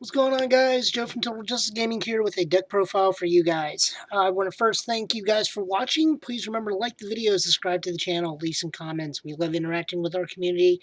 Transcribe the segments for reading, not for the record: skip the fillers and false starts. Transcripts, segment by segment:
What's going on, guys? Joe from Total Justice Gaming here with a deck profile for you guys. I want to first thank you guys for watching. Please remember to like the video, subscribe to the channel, leave some comments. We love interacting with our community.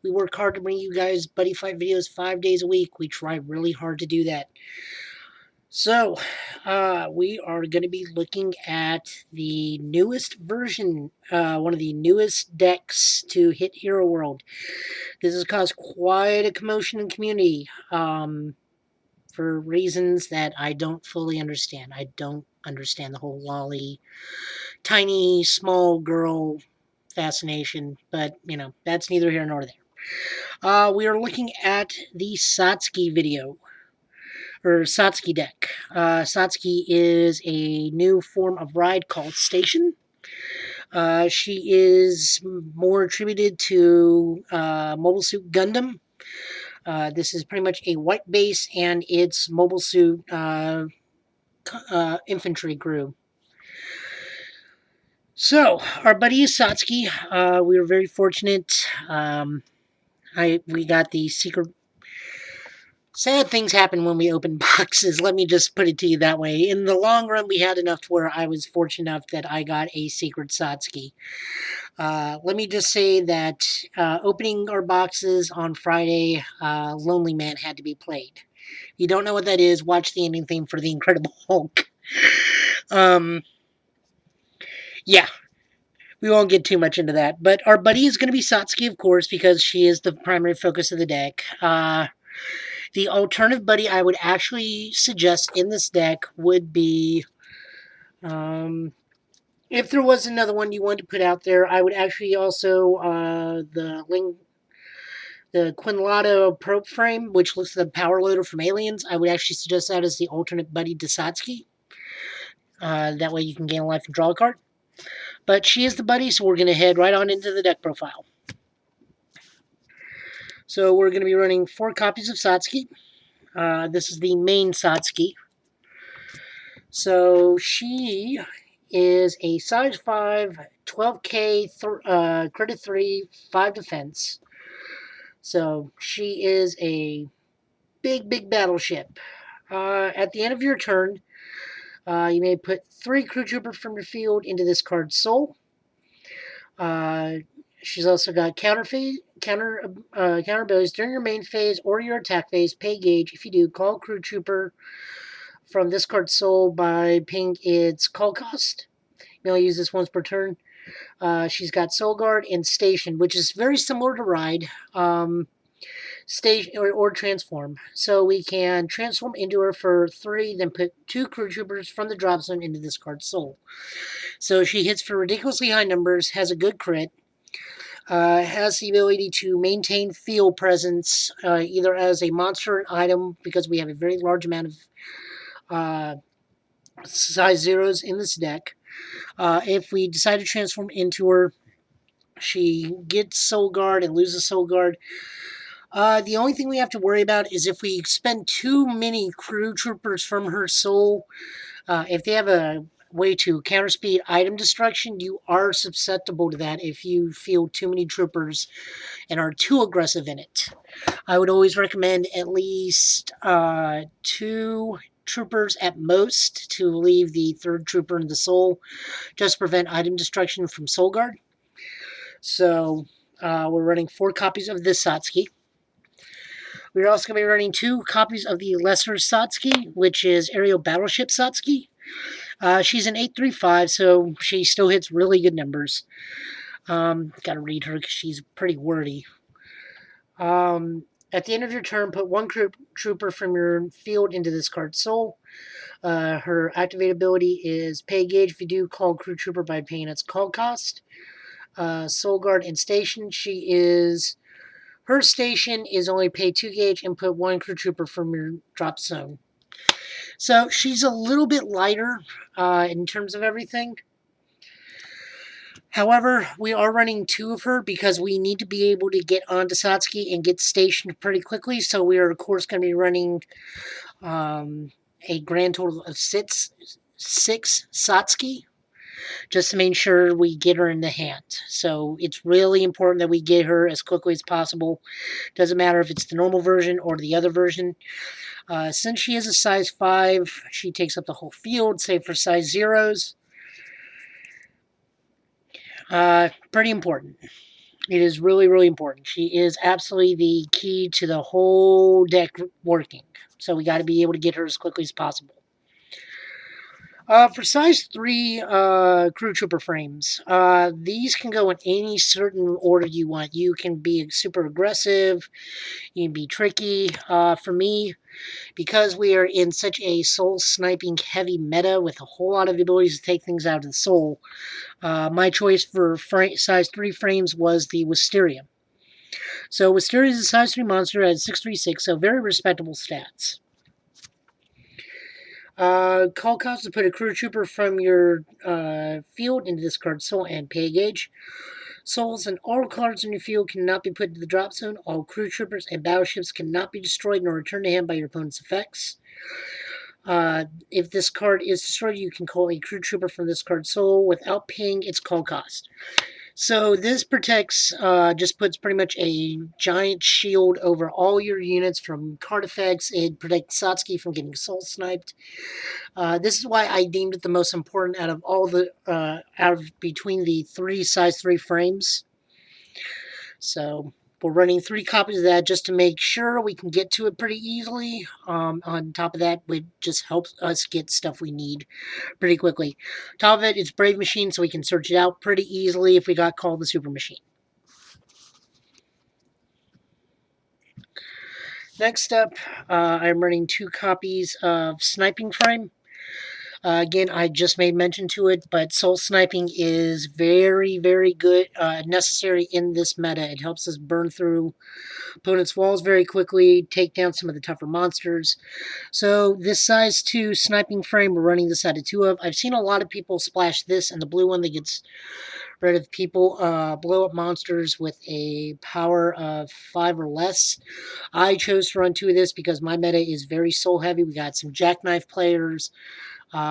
We work hard to bring you guys BuddyFight videos 5 days a week. We try really hard to do that. So, we are going to be looking at the newest version, one of the newest decks to hit Hero World. This has caused quite a commotion in the community. For reasons that I don't fully understand. I don't understand the whole lolly, tiny, small girl fascination, but, that's neither here nor there. We are looking at the Satsuki video, or Satsuki deck. Satsuki is a new form of ride called Station. She is more attributed to Mobile Suit Gundam. This is pretty much a white base, and it's Mobile Suit infantry crew. So, our buddy is Satsuki. We were very fortunate. We got the secret. Sad things happen when we open boxes. Let me just put it to you that way. In the long run, we had enough to where I was fortunate enough that I got a secret Satsuki. Let me just say that opening our boxes on Friday, Lonely Man had to be played. If you don't know what that is, watch the ending theme for The Incredible Hulk. Yeah, we won't get too much into that. But our buddy is going to be Satsuki, of course, because she is the primary focus of the deck. The alternative buddy I would actually suggest in this deck would be, if there was another one you wanted to put out there, I would actually also, the Quinlado Probe Frame, which looks like the power loader from Aliens, I would actually suggest that as the alternate buddy to Satsuki. That way you can gain a life and draw a card. But she is the buddy, so we're going to head right on into the deck profile. So we're going to be running 4 copies of Satsuki. This is the main Satsuki. So she is a size 5, 12k, credit 3, 5 defense. So she is a big battleship. At the end of your turn, you may put 3 crew troopers from your field into this card's soul. She's also got counter abilities during your main phase or your attack phase. Pay gauge. If you do, call crew trooper from this card's soul by paying its call cost. You only use this once per turn. She's got Soul Guard and Station, which is very similar to Ride. Stage or transform. So we can transform into her for 3, then put 2 crew troopers from the drop zone into this card's soul. So she hits for ridiculously high numbers, has a good crit, has the ability to maintain field presence, either as a monster or an item, because we have a very large amount of size zeros in this deck. If we decide to transform into her, she gets Soul Guard and loses Soul Guard. The only thing we have to worry about is if we spend too many crew troopers from her soul, if they have a way to counterspeed item destruction, you are susceptible to that if you field too many troopers and are too aggressive in it. I would always recommend at least 2 troopers at most to leave the 3rd trooper in the soul, just to prevent item destruction from Soul Guard. So we're running 4 copies of this Satsuki. We're also going to be running 2 copies of the lesser Satsuki, which is Aerial Battleship Satsuki. She's an 8/3/5, so she still hits really good numbers. Gotta read her because she's pretty wordy. At the end of your turn, put 1 trooper from your field into this card's soul. Her activate ability is Pay Gauge. If you do, call crew trooper by paying its call cost. Soul Guard and Station. Her station is only pay 2 gauge and put 1 crew trooper from your drop zone. So she's a little bit lighter in terms of everything. However, we are running 2 of her because we need to be able to get onto Satsuki and get stationed pretty quickly. So we are, of course, going to be running a grand total of 6 Satsuki. just to make sure we get her in the hand. So it's really important that we get her as quickly as possible. Doesn't matter if it's the normal version or the other version. Since she is a size 5, she takes up the whole field, save for size 0s. Pretty important. It is really, really important. She is absolutely the key to the whole deck working. So we got to be able to get her as quickly as possible. For size 3 crew trooper frames, these can go in any certain order you want. You can be super aggressive, you can be tricky. For me, because we are in such a soul sniping heavy meta with a whole lot of abilities to take things out of the soul, my choice for size 3 frames was the Wisteria. So Wisteria is a size 3 monster at 636, so very respectable stats. Call cost to put a crew trooper from your field into this card's soul and pay a gauge. Souls and all cards in your field cannot be put into the drop zone. All crew troopers and battleships cannot be destroyed nor returned to hand by your opponent's effects. If this card is destroyed, you can call a crew trooper from this card's soul without paying its call cost. So this protects, just puts pretty much a giant shield over all your units from card effects. It protects Satsuki from getting soul sniped. This is why I deemed it the most important out of all the, between the 3 size 3 frames. So we're running 3 copies of that just to make sure we can get to it pretty easily. On top of that, it just helps us get stuff we need pretty quickly. Top of it, it's Brave Machine, so we can search it out pretty easily if we got called the Super Machine. Next up, I'm running 2 copies of Sniping Frame. Again, I just made mention to it, but soul sniping is very, very good, necessary in this meta. It helps us burn through opponents' walls very quickly, take down some of the tougher monsters. So this size 2 sniping frame, we're running this out of 2 of. I've seen a lot of people splash this and the blue one that gets rid of people, blow up monsters with a power of 5 or less. I chose to run 2 of this because my meta is very soul heavy. We got some jackknife players.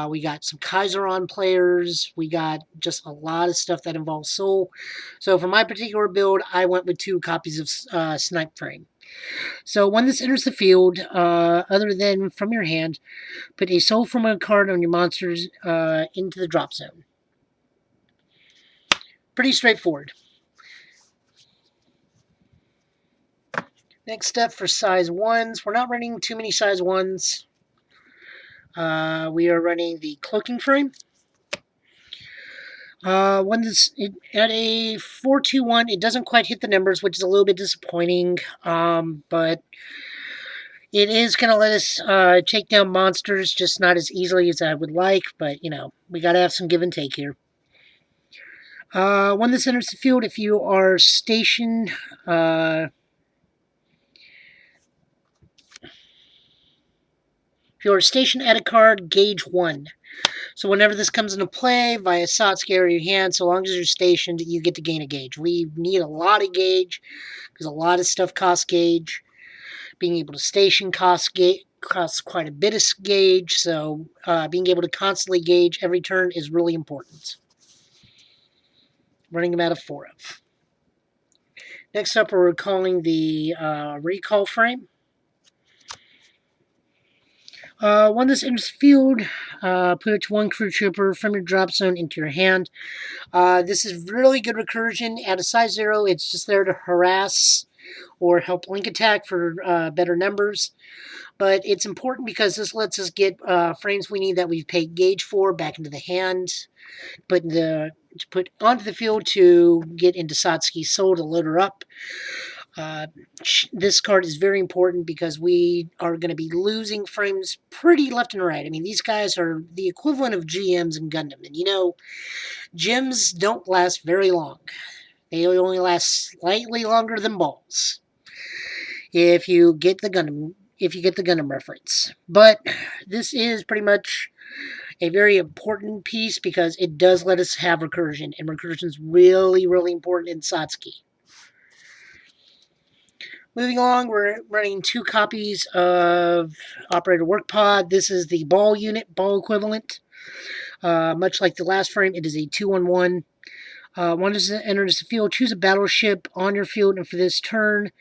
We got some Kaiseron players. We got just a lot of stuff that involves soul. So for my particular build, I went with 2 copies of Snipe Frame. So when this enters the field, other than from your hand, put a soul from a card on your monsters into the drop zone. Pretty straightforward. Next up for size 1s. We're not running too many size 1s. We are running the Cloaking Frame. When this at a 4-2-1, it doesn't quite hit the numbers, which is a little bit disappointing. But it is going to let us take down monsters, just not as easily as I would like. But you know, we got to have some give and take here. When this enters the field, if you are stationed, if you are stationed at a card, gauge 1. So whenever this comes into play via Satsuki or your hand, so long as you're stationed, you get to gain a gauge. We need a lot of gauge because a lot of stuff costs gauge. Being able to station costs quite a bit of gauge, so being able to constantly gauge every turn is really important. Running them out of 4 of. Next up, we're calling the Recoil Frame. When this enters the field, put it to 1 crew trooper from your drop zone into your hand. This is really good recursion. At a size 0, it's just there to harass or help link attack for better numbers. But it's important because this lets us get frames we need that we've paid gauge for back into the hand, to put onto the field to get into Satsuki's soul to load her up. This card is very important because we are going to be losing frames pretty left and right. I mean, these guys are the equivalent of GMs in Gundam. And you know, gems don't last very long. They only last slightly longer than balls. If you get the Gundam reference. But this is pretty much a very important piece because it does let us have recursion, and recursion is really, really important in Satsuki. Moving along, we're running 2 copies of Operator Workpod. This is the ball unit, ball equivalent. Much like the last frame, it is a 2-on-1. Once it enters the field, choose a battleship on your field, and for this turn,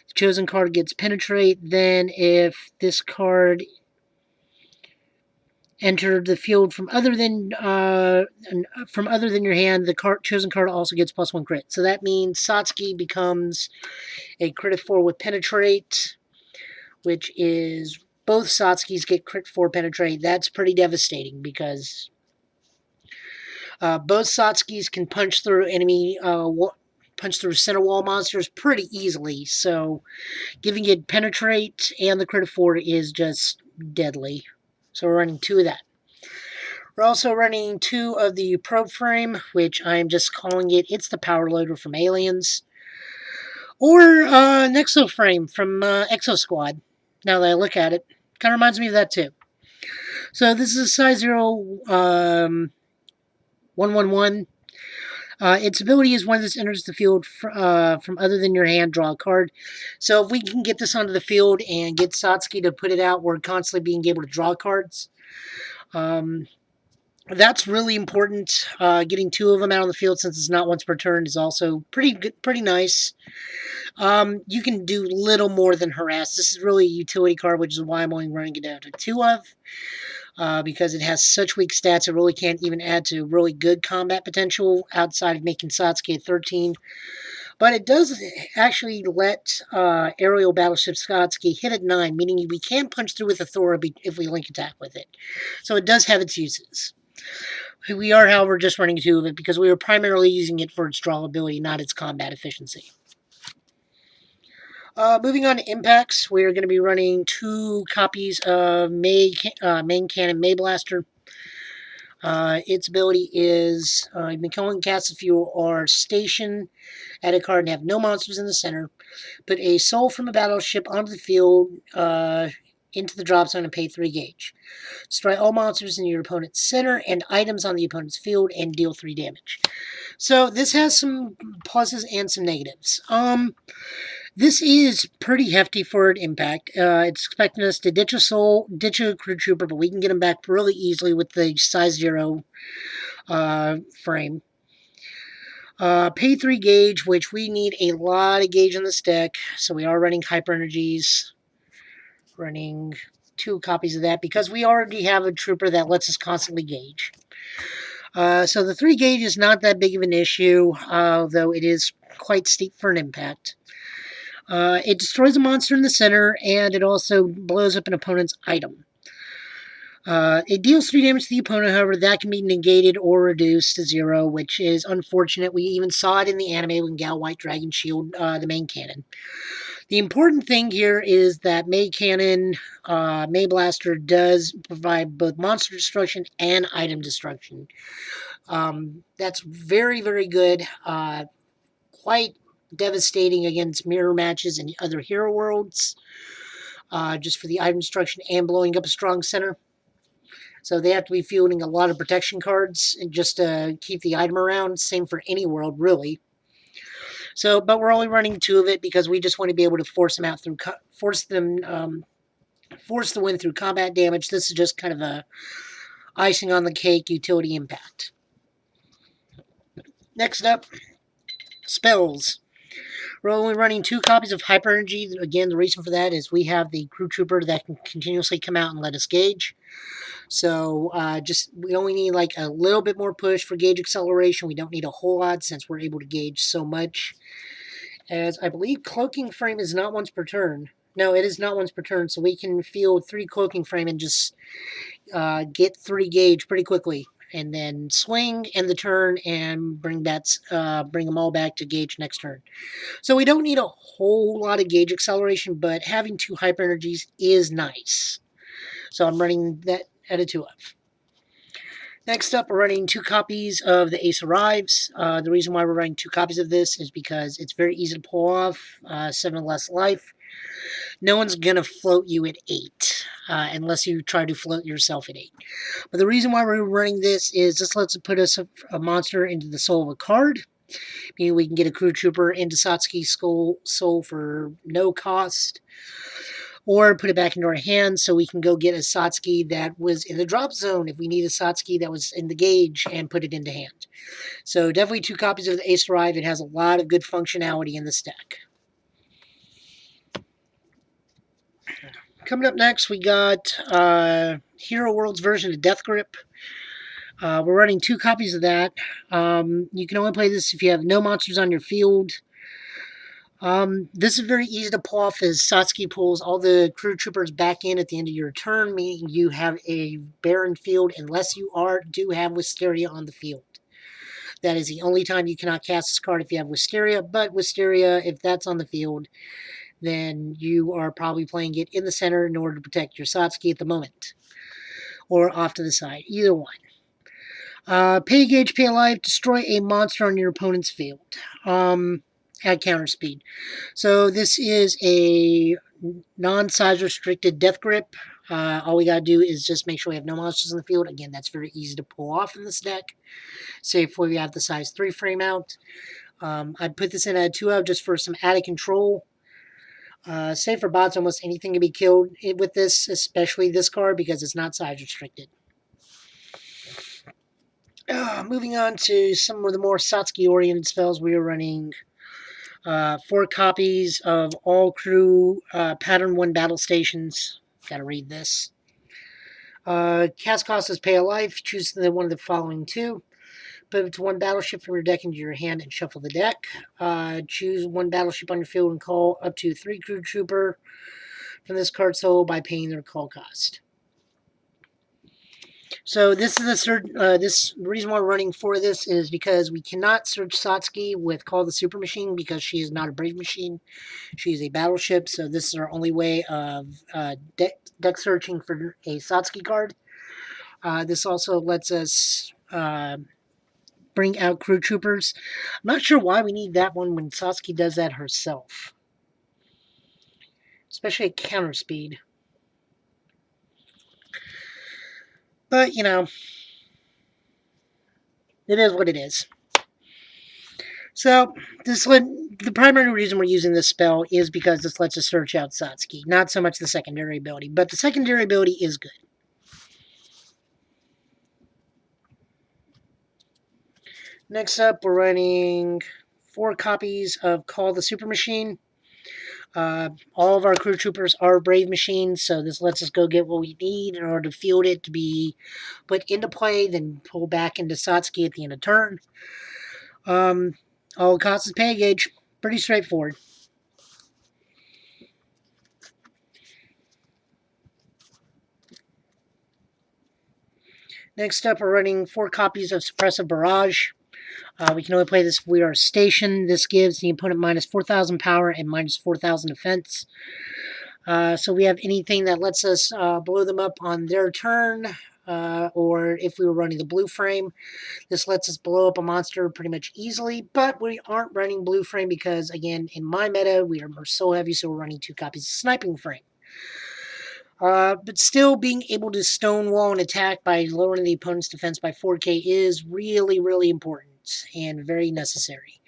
the chosen card gets Penetrate. Then, if this card entered the field from other than your hand, the chosen card also gets +1 crit. So that means Satsuki becomes a crit 4 with Penetrate, which is both Satsukis get crit 4 Penetrate. That's pretty devastating because both Satsukis can punch through center wall monsters pretty easily. So giving it Penetrate and the crit 4 is just deadly. So we're running 2 of that. We're also running 2 of the Probe Frame, which I'm just calling it. It's the power loader from Aliens. Or Nexo Frame from Exo Squad. Now that I look at it. Kind of reminds me of that too. So this is a size 0 1/1/1. Its ability is when this enters the field from other than your hand, draw a card. So if we can get this onto the field and get Satsuki to put it out, we're constantly being able to draw cards. That's really important. Getting 2 of them out on the field, since it's not once per turn, is also pretty good, pretty nice. You can do little more than harass. This is really a utility card, which is why I'm only running it down to 2 of. Because it has such weak stats, it really can't even add to really good combat potential outside of making Satsuki at 13. But it does actually let aerial battleship Satsuki hit at 9, meaning we can punch through with a Thor if we link attack with it. So it does have its uses. We are, however, just running 2 of it because we were primarily using it for its draw ability, not its combat efficiency. Moving on to impacts, we're going to be running 2 copies of Main Cannon May Blaster. Its ability is you can only cast if you are stationed at a card and have no monsters in the center. Put a soul from a battleship onto the field into the drop zone and pay 3 gauge. Destroy all monsters in your opponent's center and items on the opponent's field and deal 3 damage. So this has some pluses and some negatives. This is pretty hefty for an impact. It's expecting us to ditch a crew trooper, but we can get them back really easily with the size 0 frame. Pay 3 gauge, which we need a lot of gauge on this deck, so we are running hyper energies. Running 2 copies of that because we already have a trooper that lets us constantly gauge. So the 3 gauge is not that big of an issue, though it is quite steep for an impact. It destroys a monster in the center, and it also blows up an opponent's item. It deals 3 damage to the opponent, however, that can be negated or reduced to 0, which is unfortunate. We even saw it in the anime when Gal White Dragon Shield, the main cannon. The important thing here is that May Cannon, May Blaster does provide both monster destruction and item destruction. That's very, very good. Quite devastating against mirror matches and other hero worlds. Just for the item destruction and blowing up a strong center. So they have to be fielding a lot of protection cards and just to keep the item around. Same for any world, really. So, but we're only running 2 of it because we just want to be able to force them out through force the win through combat damage. This is just kind of a icing on the cake utility impact. Next up, spells. We're only running 2 copies of Hyper Energy. Again, the reason for that is we have the crew trooper that can continuously come out and let us gauge. So we only need like a little bit more push for gauge acceleration. We don't need a whole lot since we're able to gauge so much. As I believe Cloaking Frame is not once per turn. No, it is not once per turn, so we can field 3 Cloaking Frame and just get 3 gauge pretty quickly. And then swing, end the turn, and bring them all back to gauge next turn. So we don't need a whole lot of gauge acceleration, but having 2 hyper energies is nice. So I'm running that at a 2 of. Next up, we're running 2 copies of the Ace Arrives. The reason why we're running 2 copies of this is because it's very easy to pull off. 7 less life. No one's going to float you at 8, unless you try to float yourself at 8. But the reason why we're running this is this lets us put a monster into the soul of a card. Meaning we can get a crew trooper into Satsuki's soul for no cost. or put it back into our hands so we can go get a Satsuki that was in the drop zone if we need a Satsuki that was in the gauge and put it into hand. So definitely 2 copies of the Ace Arrive. It has a lot of good functionality in this deck. Coming up next, we got Hero World's version of Death Grip. We're running 2 copies of that. You can only play this if you have no monsters on your field. This is very easy to pull off as Satsuki pulls all the crew troopers back in at the end of your turn, meaning you have a barren field unless you do have Wisteria on the field. That is the only time you cannot cast this card if you have Wisteria, but Wisteria, if that's on the field, then you are probably playing it in the center in order to protect your Satsuki at the moment. Or off to the side, either one. Pay a gauge, pay a life, destroy a monster on your opponent's field. At counter speed. So this is a non-size restricted Death Grip. All we gotta do is just make sure we have no monsters in the field. Again, that's very easy to pull off in this deck. Say if we have the size 3 frame out. I'd put this in at 2 out just for some added control. Say for bots, almost anything can be killed with this, especially this card, because it's not size restricted. Moving on to some of the more Satsuki-oriented spells, we are running 4 copies of all crew Pattern 1 battle stations. Gotta read this. Cast cost is pay a life. Choose one of the following 2. Put it to 1 battleship from your deck into your hand and shuffle the deck. Choose 1 battleship on your field and call up to 3 crew trooper from this card solo by paying their call cost. So this is the reason why we're running for this is because we cannot search Satsuki with Call the Super Machine because she is not a Brave Machine. She is a battleship, so this is our only way of deck searching for a Satsuki card. This also lets us bring out crew troopers. I'm not sure why we need that one when Satsuki does that herself. Especially at counter speed. But, you know, it is what it is. So, the primary reason we're using this spell is because this lets us search out Satsuki. Not so much the secondary ability, but the secondary ability is good. Next up, we're running 4 copies of Call the Super Machine. All of our crew troopers are Brave Machines, so this lets us go get what we need in order to field it to be put into play, then pull back into Satsuki at the end of turn. All it costs is pay a gauge. Pretty straightforward. Next up, we're running 4 copies of Suppression Barrage. We can only play this if we are stationed. This gives the opponent minus 4,000 power and minus 4,000 defense. So we have anything that lets us blow them up on their turn, or if we were running the blue frame, this lets us blow up a monster pretty much easily, but we aren't running blue frame because, again, in my meta, we are so heavy, so we're running 2 copies of Sniping Frame. But still, being able to stonewall an attack by lowering the opponent's defense by 4k is really, really important and very necessary.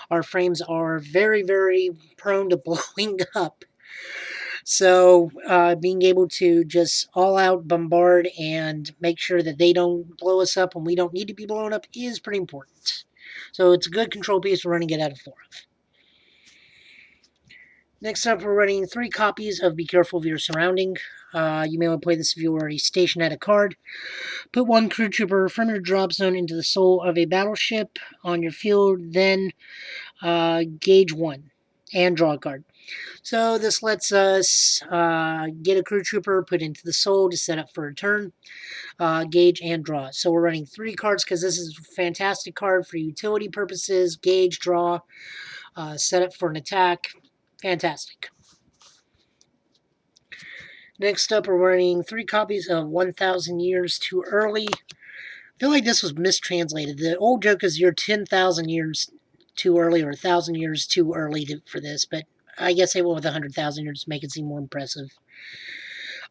Our frames are very, very prone to blowing up. So being able to just all-out bombard and make sure that they don't blow us up when we don't need to be blown up is pretty important. So it's a good control piece we're running it out of 4 of. Next up, we're running 3 copies of Be Careful of Your Surrounding. You may want to play this if you already stationed at a card. Put 1 crew trooper from your drop zone into the soul of a battleship on your field, then gauge 1 and draw a card. So this lets us get a crew trooper, put into the soul to set up for a turn, gauge, and draw. So we're running 3 cards because this is a fantastic card for utility purposes, gauge, draw, set up for an attack. Fantastic. Next up, we're running 3 copies of 1,000 Years Too Early. I feel like this was mistranslated. The old joke is you're 10,000 years too early or 1,000 years too early for this, but I guess they went with 100,000 years to make it seem more impressive.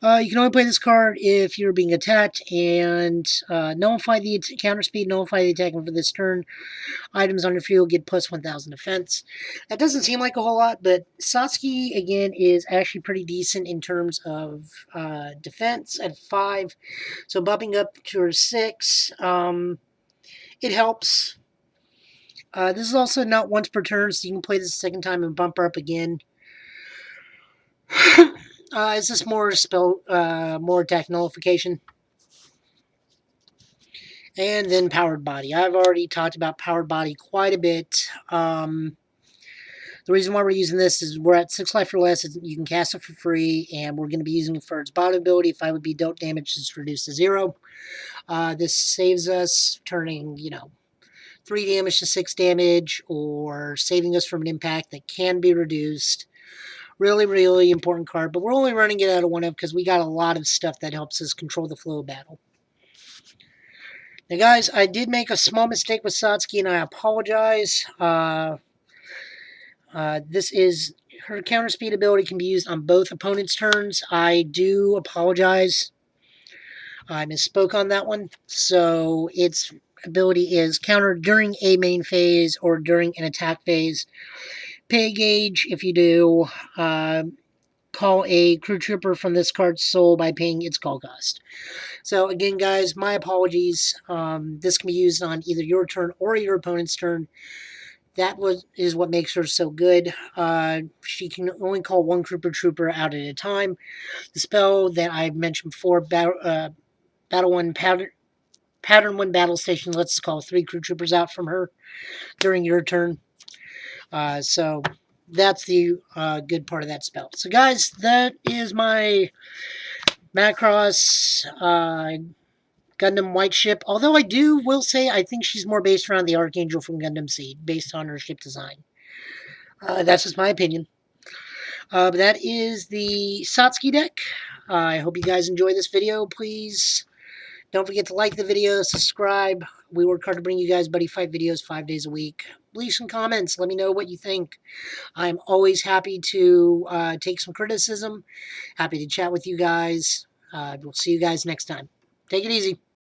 You can only play this card if you're being attacked, and nullify the counter speed, nullify the attack for this turn. Items on your field get plus 1,000 defense. That doesn't seem like a whole lot, but Satsuki, again, is actually pretty decent in terms of defense at 5. So bumping up to her 6, it helps. This is also not once per turn, so you can play this a second time and bump her up again. Is this more more attack nullification? And then Powered Body. I've already talked about Powered Body quite a bit. The reason why we're using this is we're at 6 life or less. You can cast it for free, and we're going to be using it for its bottom ability. If I would be dealt damage, it's reduced to 0. This saves us turning, 3 damage to 6 damage, or saving us from an impact that can be reduced. Really, really important card, but we're only running it out of 1 of because we got a lot of stuff that helps us control the flow of battle. Now, guys, I did make a small mistake with Satsuki, and I apologize. This is her counter speed ability can be used on both opponents' turns. I do apologize. I misspoke on that one. So its ability is countered during a main phase or during an attack phase. Pay gauge if you do. Call a crew trooper from this card's soul by paying its call cost. So again, guys, my apologies. This can be used on either your turn or your opponent's turn. That is what makes her so good. She can only call 1 trooper out at a time. The spell that I mentioned before, Battle 1 Pattern 1 Battle Station, lets us call 3 crew troopers out from her during your turn. So that's the good part of that spell. So guys, that is my Macross Gundam White Ship. Although will say I think she's more based around the Archangel from Gundam Seed, based on her ship design. That's just my opinion. But that is the Satsuki deck. I hope you guys enjoy this video. Please don't forget to like the video, subscribe. We work hard to bring you guys BuddyFight videos 5 days a week. Leave some comments. Let me know what you think. I'm always happy to take some criticism. Happy to chat with you guys. We'll see you guys next time. Take it easy.